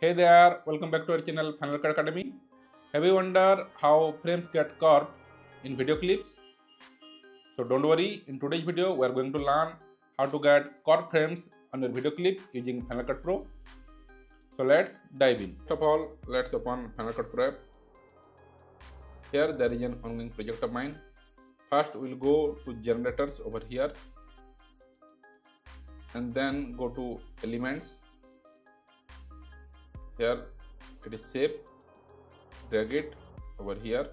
Hey there, welcome back to our channel Final Cut Academy. Have you wondered how frames get cropped in video clips? So don't worry, in today's video we are going to learn how to get crop frames on your video clip using Final Cut Pro. So let's dive in. First of all, let's open Final Cut Pro app. Here there is an ongoing project of mine. First we'll go to generators over here and then go to elements. Here it is shape, drag it over here.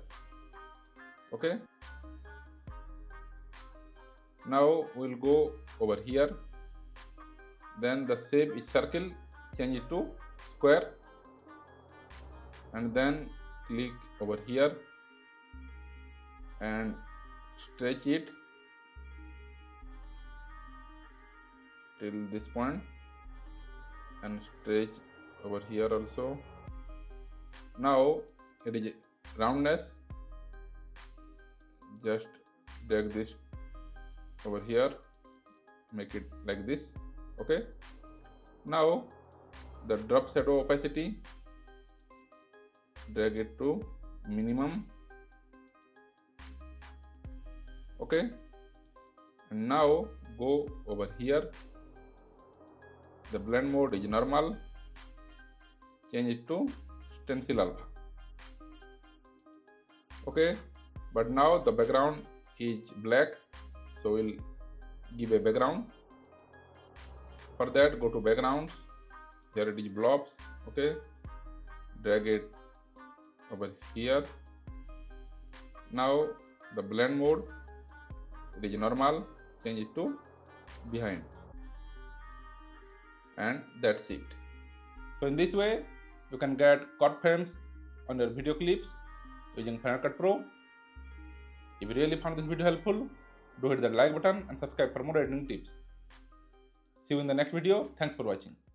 Okay, now we'll go over here, then the shape is circle, change it to square, and then click over here and stretch it till this point and stretch over here also. Now it is roundness, just drag this over here, make it like this. Okay, now the drop shadow opacity, drag it to minimum. Okay, and now go over here, the blend mode is normal, change it to stencil alpha. Okay, but now the background is black, so we'll give a background. For that, go to backgrounds, here it is blobs. Okay, drag it over here. Now the blend mode, it is normal, change it to behind, and that's it. So in this way you can get cut frames on your video clips using Final Cut Pro. If you really found this video helpful, do hit that like button and subscribe for more editing tips. See you in the next video. Thanks for watching.